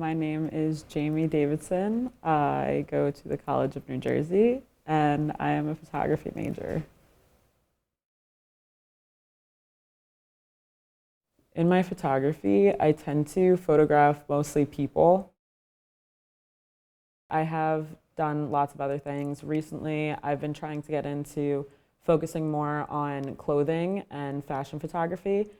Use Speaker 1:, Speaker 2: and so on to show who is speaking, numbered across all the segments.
Speaker 1: My name is Jamie Davidson. I go to the College of New Jersey and I am a photography major. In my photography, I tend to photograph mostly people. I have done lots of other things. Recently, I've been trying to get into focusing more on clothing and fashion photography.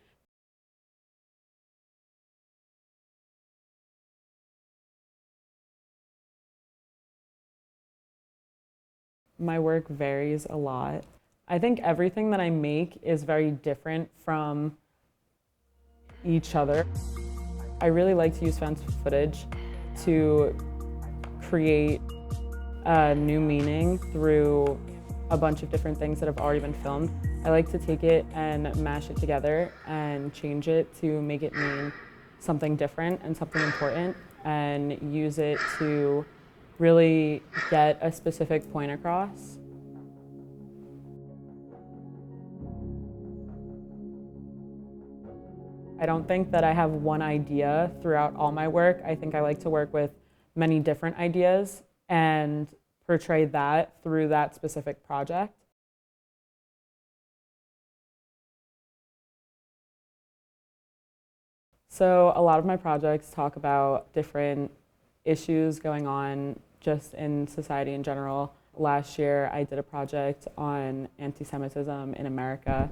Speaker 1: My work varies a lot. I think everything that I make is very different from each other. I really like to use found footage to create a new meaning through a bunch of different things that have already been filmed. I like to take it and mash it together and change it to make it mean something different and something important, and use it to really get a specific point across. I don't think that I have one idea throughout all my work. I think I like to work with many different ideas and portray that through that specific project. So a lot of my projects talk about different issues going on just in society in general. Last year, I did a project on anti-Semitism in America.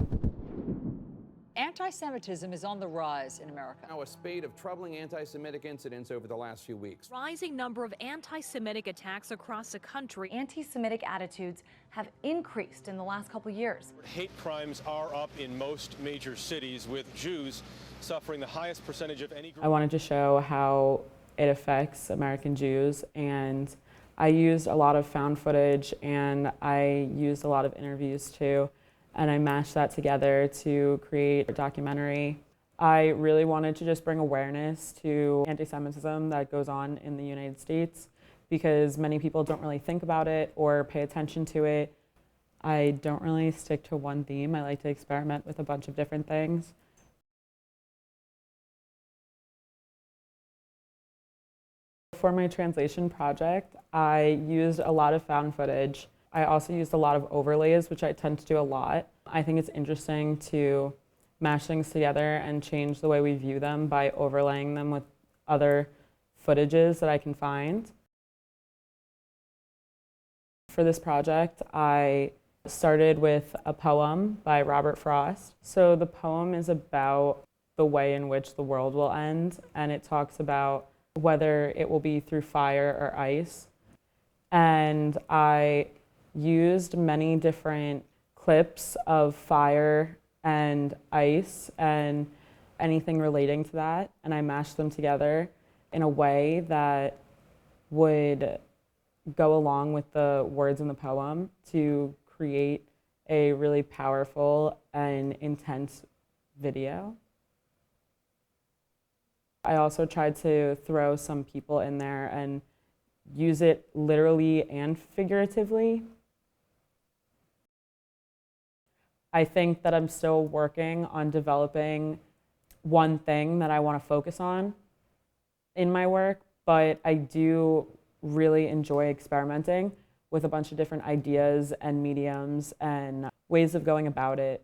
Speaker 2: Anti-Semitism is on the rise in America.
Speaker 3: Now, a spate of troubling anti-Semitic incidents over the last few weeks.
Speaker 4: Rising number of anti-Semitic attacks across the country.
Speaker 5: Anti-Semitic attitudes have increased in the last couple years.
Speaker 6: Hate crimes are up in most major cities, with Jews suffering the highest percentage of any group.
Speaker 1: I wanted to show how it affects American Jews, and I used a lot of found footage and I used a lot of interviews too. And I mashed that together to create a documentary. I really wanted to just bring awareness to anti-Semitism that goes on in the United States, because many people don't really think about it or pay attention to it. I don't really stick to one theme. I like to experiment with a bunch of different things. For my translation project, I used a lot of found footage. I also used a lot of overlays, which I tend to do a lot. I think it's interesting to mash things together and change the way we view them by overlaying them with other footages that I can find. For this project, I started with a poem by Robert Frost. So the poem is about the way in which the world will end, and it talks about whether it will be through fire or ice. And I used many different clips of fire and ice and anything relating to that, and I mashed them together in a way that would go along with the words in the poem to create a really powerful and intense video. I also tried to throw some people in there and use it literally and figuratively. I think that I'm still working on developing one thing that I want to focus on in my work, but I do really enjoy experimenting with a bunch of different ideas and mediums and ways of going about it.